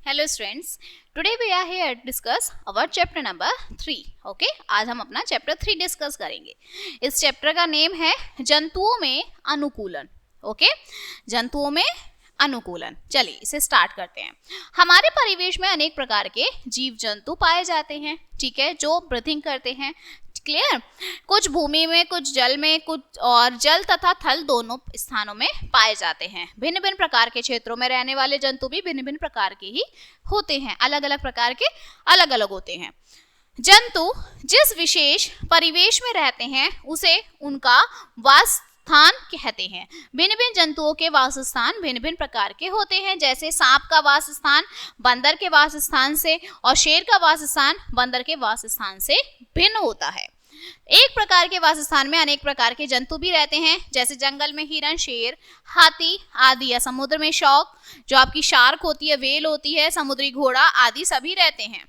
Hello students, today we are here to discuss our chapter number 3. Okay, आज हम अपना chapter 3 discuss करेंगे. इस चैप्टर का नेम है जंतुओं में अनुकूलन. ओके, जंतुओं में अनुकूलन. चलिए इसे स्टार्ट करते हैं. हमारे परिवेश में अनेक प्रकार के जीव जंतु पाए जाते हैं, ठीक है, जो ब्रीथिंग करते हैं. क्लियर? कुछ भूमि में, कुछ जल में, कुछ और जल तथा थल दोनों स्थानों में पाए जाते हैं. भिन्न भिन्न प्रकार के क्षेत्रों में रहने वाले जंतु भी भिन्न भिन्न प्रकार के ही होते हैं, अलग अलग प्रकार के अलग अलग होते हैं. जंतु जिस विशेष परिवेश में रहते हैं उसे उनका वास स्थान कहते हैं. भिन्न भिन्न जंतुओं के वास स्थान भिन्न भिन्न प्रकार के होते हैं. जैसे सांप का वास स्थान बंदर के वास स्थान से और शेर का वास स्थान बंदर के वास स्थान से भिन्न होता है. एक प्रकार के वास स्थान में अनेक प्रकार के जंतु भी रहते हैं. जैसे जंगल में हिरण, शेर, हाथी आदि, या समुद्र में शौक जो आपकी शार्क होती है, वेल होती है, समुद्री घोड़ा आदि सभी रहते हैं.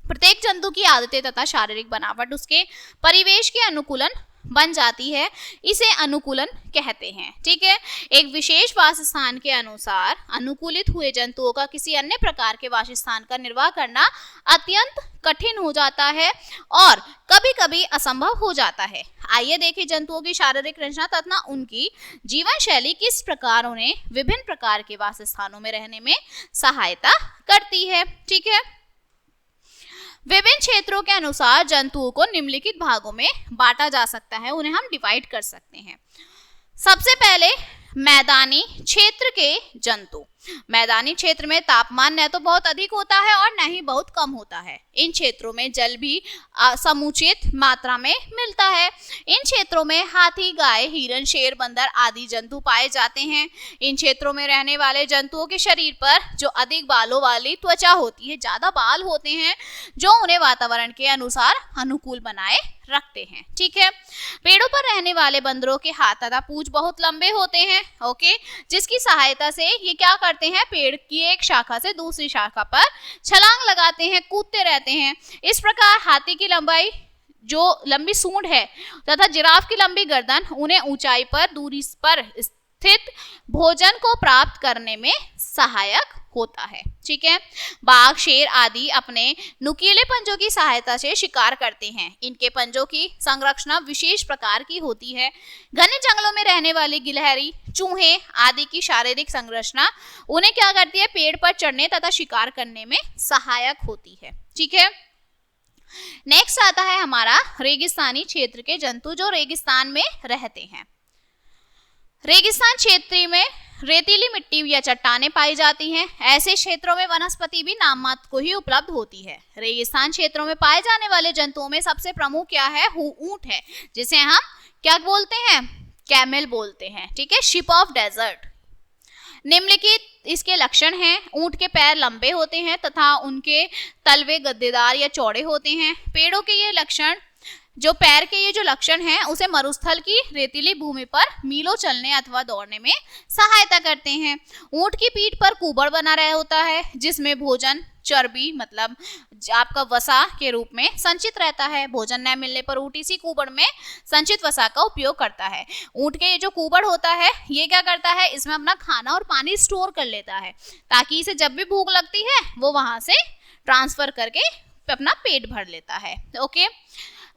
प्रत्येक जंतु की आदतें तथा शारीरिक बनावट उसके परिवेश के अनुकूलन बन जाती है, इसे अनुकूलन कहते हैं. ठीक है, एक विशेष वास स्थान के अनुसार अनुकूलित हुए जंतुओं का किसी अन्य प्रकार के वास स्थान का निर्वाह करना अत्यंत कठिन हो जाता है और कभी कभी असंभव हो जाता है. आइए देखें जंतुओं की शारीरिक रचना तथा उनकी जीवन शैली किस प्रकार उन्हें विभिन्न प्रकार के वास स्थानों में रहने में सहायता करती है. ठीक है, विभिन्न क्षेत्रों के अनुसार जंतुओं को निम्नलिखित भागों में बांटा जा सकता है, उन्हें हम डिवाइड कर सकते हैं. सबसे पहले मैदानी क्षेत्र के जंतु. मैदानी क्षेत्र में तापमान न तो बहुत अधिक होता है और न ही बहुत कम होता है. इन क्षेत्रों में जल भी समुचित मात्रा में मिलता है. इन क्षेत्रों में हाथी, गाय, हिरण, शेर, बंदर आदि जंतु पाए जाते हैं. इन क्षेत्रों में रहने वाले जंतुओं के शरीर पर जो अधिक बालों वाली त्वचा होती है, ज्यादा बाल होते हैं, जो उन्हें वातावरण के अनुसार अनुकूल बनाए रखते हैं. ठीक है, पेड़ों पर रहने वाले बंदरों के हाथ तथा पूंछ बहुत लंबे होते हैं. ओके, जिसकी सहायता से ये क्या करते हैं, पेड़ की एक शाखा से दूसरी शाखा पर छलांग लगाते हैं, कूदते रहते हैं. इस प्रकार हाथी की लंबाई जो लंबी सूंड है तथा जिराफ की लंबी गर्दन उन्हें ऊंचाई पर दूरी पर स्थित भोजन को प्राप्त करने में सहायक होता है. ठीक है, बाघ, शेर आदि अपने नुकीले पंजों की सहायता से शिकार करते हैं. इनके पंजों की संरचना विशेष प्रकार की होती है. घने जंगलों में रहने वाली गिलहरी, चूहे आदि की शारीरिक संरचना उन्हें क्या करती है, पेड़ पर चढ़ने तथा शिकार करने में सहायक होती है. ठीक है, नेक्स्ट आता है हमारा रेगिस्तानी क्षेत्र के जंतु जो रेगिस्तान में रहते हैं. रेगिस्तान क्षेत्र में रेतीली मिट्टी या चट्टानें पाई जाती हैं. ऐसे क्षेत्रों में वनस्पति भी नाम मात्र को ही उपलब्ध होती है. रेगिस्तान क्षेत्रों में पाए जाने वाले जंतुओं में सबसे प्रमुख क्या है, ऊंट है, जिसे हम क्या बोलते हैं, कैमल बोलते हैं. ठीक है, शिप ऑफ डेजर्ट. निम्नलिखित इसके लक्षण हैं. ऊंट के पैर लंबे होते हैं तथा उनके तलवे गद्देदार या चौड़े होते हैं. पेड़ों के ये लक्षण, जो पैर के ये जो लक्षण हैं, उसे मरुस्थल की रेतीली भूमि पर मीलों चलने अथवा दौड़ने में सहायता करते हैं. ऊंट की पीठ पर कुबड़ बना रहा होता है जिसमें भोजन, चर्बी मतलब आपका वसा के रूप में संचित रहता है. भोजन न मिलने पर ऊंट इसी कुबड़ में संचित वसा का उपयोग करता है. ऊंट के ये जो कुबड़ होता है, ये क्या करता है, इसमें अपना खाना और पानी स्टोर कर लेता है ताकि इसे जब भी भूख लगती है वो वहां से ट्रांसफर करके अपना पेट भर लेता है. ओके,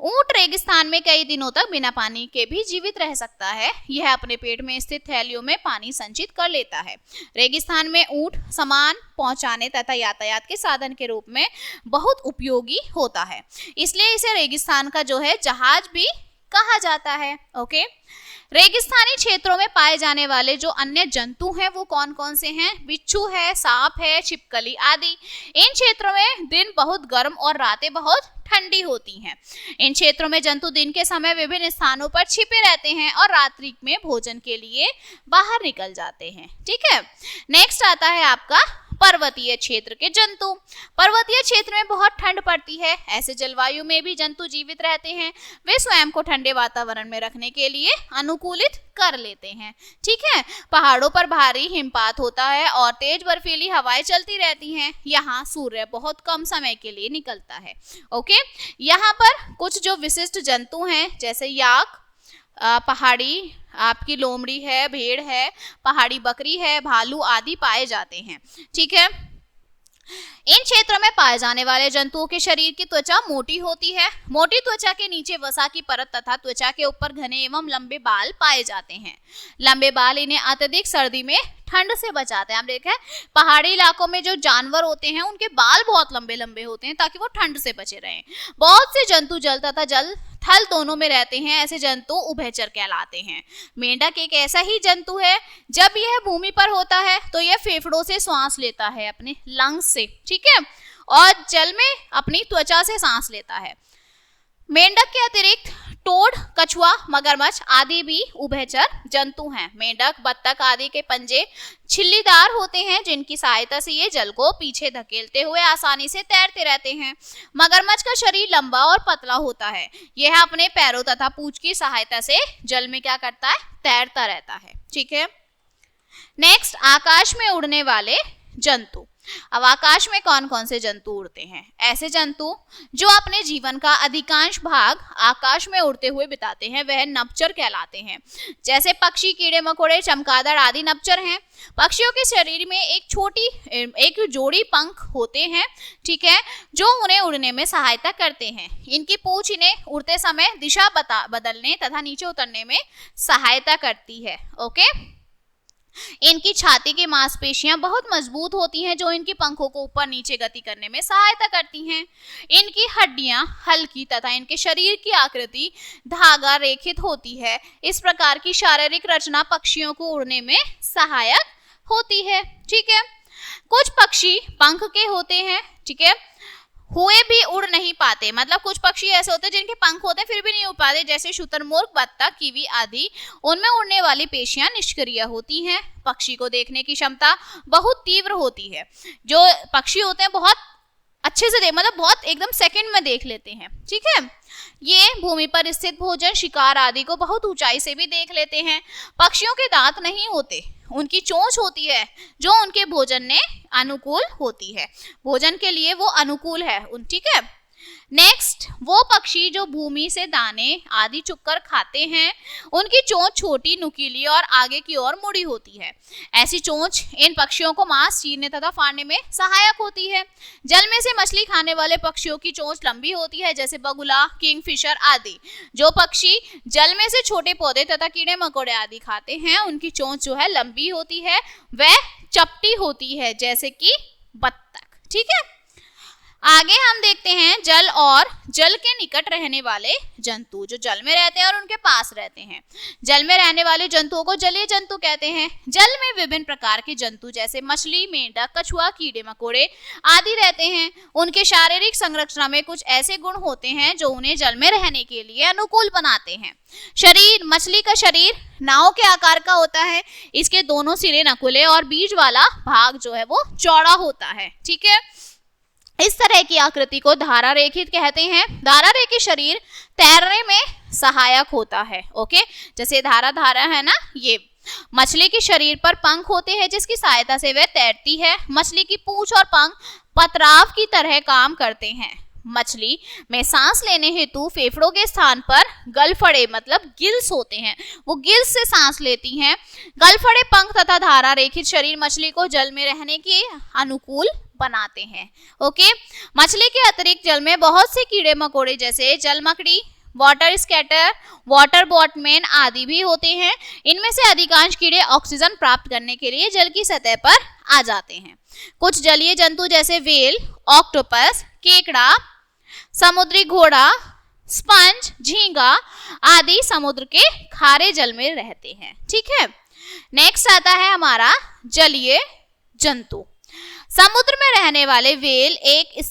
ऊंट रेगिस्तान में कई दिनों तक बिना पानी के भी जीवित रह सकता है. यह अपने पेट में स्थित थैलियों में पानी संचित कर लेता है. रेगिस्तान में ऊंट सामान पहुंचाने तथा यातायात के साधन के रूप में बहुत उपयोगी होता है, इसलिए इसे रेगिस्तान का जो है जहाज भी कहा जाता है. ओके, रेगिस्तानी क्षेत्रों में पाए जाने वाले जो अन्य जंतु हैं वो कौन कौन से हैं, बिच्छू है, सांप है, छिपकली आदि. इन क्षेत्रों में दिन बहुत गर्म और रातें बहुत ठंडी होती हैं. इन क्षेत्रों में जंतु दिन के समय विभिन्न स्थानों पर छिपे रहते हैं और रात्रि में भोजन के लिए बाहर निकल जाते हैं. ठीक है, नेक्स्ट आता है आपका पर्वतीय क्षेत्र के जंतु. पर्वतीय क्षेत्र में बहुत ठंड पड़ती है. ऐसे जलवायु में भी जंतु जीवित रहते हैं. वे स्वयं को ठंडे वातावरण में रखने के लिए अनुकूलित कर लेते हैं. ठीक है, पहाड़ों पर भारी हिमपात होता है और तेज बर्फीली हवाएं चलती रहती हैं. यहाँ सूर्य बहुत कम समय के लिए निकलता है. ओके, यहाँ पर कुछ जो विशिष्ट जंतु हैं जैसे याक, पहाड़ी आपकी लोमड़ी है, भेड़ है, पहाड़ी बकरी है, भालू आदि पाए जाते हैं. ठीक है, इन क्षेत्रों में पाए जाने वाले जंतुओं के शरीर की त्वचा मोटी होती है। मोटी त्वचा के नीचे वसा की परत तथा त्वचा के ऊपर घने एवं लंबे बाल पाए जाते हैं। लंबे बाल इन्हें अत्यधिक सर्दी में ठंड से बचाते हैं। आप देखें पहाड़ी इलाकों में जो जानवर होते हैं उनके बाल बहुत लंबे लंबे होते हैं ताकि वो ठंड से बचे रहें। बहुत से जंतु जल तथा जल थल दोनों में रहते हैं। ऐसे जंतु उभयचर कहलाते हैं। मेंढक एक ऐसा ही जंतु है, जब यह भूमि पर होता है तो यह फेफड़ों से श्वास लेता है, अपने लंग्स से, ठीक है, और जल में अपनी त्वचा से सांस लेता है। मेंढक के अतिरिक्त टोड, कछुआ, मगरमच्छ आदि भी उभयचर जंतु हैं। मेंढक, बत्तख आदि के पंजे छिल्लीदार होते हैं, जिनकी सहायता से ये जल को पीछे धकेलते हुए आसानी से तैरते रहते हैं। मगरमच्छ का शरीर लंबा और पतला होता है। यह अपने पैरों तथा पूंछ की सहायता से जल में क्या करता है, तैरता रहता है, ठीक है। नेक्स्ट, आकाश में उड़ने वाले जंतु। अब आकाश में कौन कौन से जंतु उड़ते हैं? ऐसे जंतु जो अपने जीवन का अधिकांश भाग आकाश में उड़ते हुए बिताते हैं वह नभचर कहलाते हैं। जैसे पक्षी, कीड़े मकोड़े, चमगादड़ आदि नभचर हैं। पक्षियों के शरीर में एक जोड़ी पंख होते हैं, ठीक है, जो उन्हें उड़ने में सहायता करते हैं। इनकी पूंछ इन्हें उड़ते समय दिशा बदलने तथा नीचे उतरने में सहायता करती है। ओके, इनकी छाती की मांसपेशियां बहुत मजबूत होती हैं, जो इनकी पंखों को ऊपर नीचे गति करने में सहायता करती हैं। इनकी हड्डियां हल्की तथा इनके शरीर की आकृति धागा रेखित होती है। इस प्रकार की शारीरिक रचना पक्षियों को उड़ने में सहायक होती है, ठीक है। कुछ पक्षी पंख के होते हैं, ठीक है, हुए भी उड़ नहीं पाते। मतलब कुछ पक्षी ऐसे होते हैं जिनके पंख होते हैं फिर भी नहीं उड़ पाते, जैसे शुतुरमुर्ग, बत्तख, कीवी आदि। उनमें उड़ने वाली पेशियां निष्क्रिय होती हैं। पक्षी को देखने की क्षमता बहुत तीव्र होती है। जो पक्षी होते हैं बहुत अच्छे से मतलब बहुत एकदम सेकंड में देख लेते हैं, ठीक है। ये भूमि पर स्थित भोजन, शिकार आदि को बहुत ऊंचाई से भी देख लेते हैं। पक्षियों के दांत नहीं होते, उनकी चोंच होती है जो उनके भोजन ने अनुकूल होती है, भोजन के लिए वो अनुकूल है, ठीक है। नेक्स्ट, वो पक्षी जो भूमि से दाने आदि चुगकर खाते हैं, उनकी चोंच छोटी, नुकीली और आगे की ओर मुड़ी होती है। ऐसी चोंच इन पक्षियों को मांस चीरने तथा फाड़ने में सहायक होती है। जल में से मछली खाने वाले पक्षियों की चोंच लंबी होती है, जैसे बगुला, किंगफिशर आदि। जो पक्षी जल में से छोटे पौधे तथा कीड़े मकोड़े आदि खाते हैं, उनकी चोंच जो है लंबी होती है, वह चपटी होती है, जैसे कि बत्तख, ठीक है। आगे हम देखते हैं जल और जल के निकट रहने वाले जंतु, जो जल में रहते हैं और उनके पास रहते हैं। जल में रहने वाले जंतुओं को जलीय जंतु कहते हैं। जल में विभिन्न प्रकार के जंतु जैसे मछली, मेंढक, कछुआ, कीड़े मकोड़े आदि रहते हैं। उनके शारीरिक संरचना में कुछ ऐसे गुण होते हैं जो उन्हें जल में रहने के लिए अनुकूल बनाते हैं। शरीर, मछली का शरीर नाव के आकार का होता है। इसके दोनों सिरे नकुले और बीच वाला भाग जो है वो चौड़ा होता है, ठीक है। इस तरह की आकृति को धारा रेखित कहते हैं। धारा रेखित शरीर तैरने में सहायक होता है। ओके, जैसे धारा है ना, ये मछली के शरीर पर पंख होते हैं जिसकी सहायता से वह तैरती है। मछली की पूंछ और पंख पतराव की तरह काम करते हैं। मछली में सांस लेने हेतु फेफड़ों के स्थान पर गलफड़े मतलब गिल्स होते हैं, वो गिल्स से सांस लेती हैं। गलफड़े, पंख तथा धारा रेखित शरीर मछली को जल में रहने के अनुकूल बनाते हैं। ओके, मछली के अतिरिक्त जल में बहुत से कीड़े मकोड़े जैसे जल मकड़ी, वाटर स्कैटर, वाटर बॉटमैन आदि भी होते हैं। इनमें से अधिकांश कीड़े ऑक्सीजन प्राप्त करने के लिए जल की सतह पर आ जाते हैं। कुछ जलीय जंतु जैसे व्हेल, ऑक्टोपस, केकड़ा, समुद्री घोड़ा, स्पंज, झींगा आदि समुद्र के खारे जल में रहते हैं, ठीक है। नेक्स्ट आता है हमारा जलीय जंतु। समुद्र में रहने वाले व्हेल एक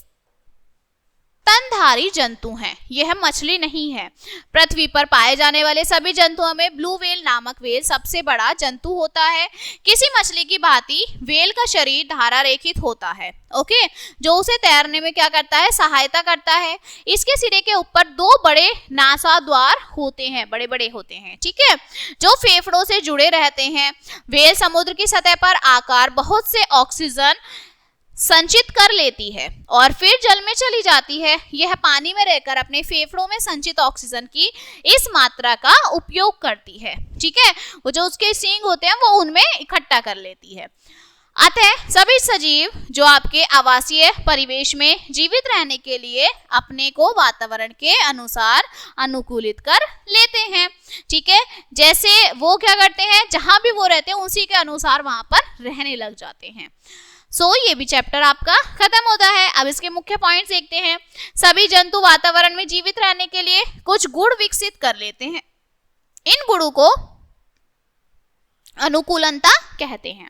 स्तनधारी जंतु हैं। यह मछली नहीं है। पृथ्वी पर पाए जाने वाले सभी जंतुओं में ब्लू व्हेल नामक व्हेल सबसे बड़ा जंतु होता है। किसी मछली की भांति व्हेल का शरीर धारा रेखित होता है, ओके, जो उसे तैरने में क्या करता है, सहायता करता है। इसके सिरे के ऊपर दो बड़े नासाद्वार होते हैं, बड़े बड़े होते हैं, ठीक है, जो फेफड़ों से जुड़े रहते हैं। व्हेल समुद्र की सतह पर आकार बहुत से ऑक्सीजन संचित कर लेती है और फिर जल में चली जाती है। यह पानी में रहकर अपने फेफड़ों में संचित ऑक्सीजन की इस मात्रा का उपयोग करती है, ठीक है। वो जो उसके सींग होते हैं वो उनमें इकट्ठा कर लेती है। अतः सभी सजीव जो आपके आवासीय परिवेश में जीवित रहने के लिए अपने को वातावरण के अनुसार अनुकूलित कर लेते हैं। ठीक है, जैसे वो क्या करते हैं, जहां भी वो रहते हैं उसी के अनुसार वहां पर रहने लग जाते हैं। ये भी चैप्टर आपका खत्म होता है। अब इसके मुख्य पॉइंट्स देखते हैं। सभी जंतु वातावरण में जीवित रहने के लिए कुछ गुण विकसित कर लेते हैं। इन गुणों को अनुकूलनता कहते हैं।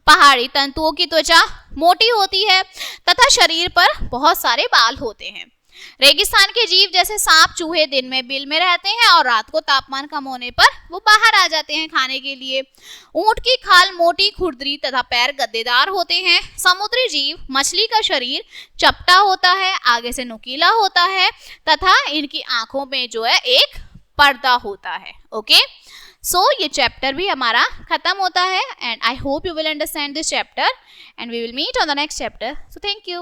पहाड़ी तंतुओं की त्वचा मोटी होती है तथा शरीर पर बहुत सारे बाल होते हैं। रेगिस्तान के जीव जैसे सांप चूहे दिन में बिल में रहते हैं और रात को तापमान कम होने पर वो बाहर आ जाते हैं खाने के लिए। ऊंट की खाल मोटी खुरदरी तथा पैर गद्देदार होते हैं। समुद्री जीव मछली का शरीर चपटा होता है, आगे से नुकीला होता है तथा इनकी आंखों में जो है एक पर्दा होता है। ओके, ये चैप्टर भी हमारा खत्म होता है and I hope you will understand this chapter and we will meet on the next chapter. So thank you.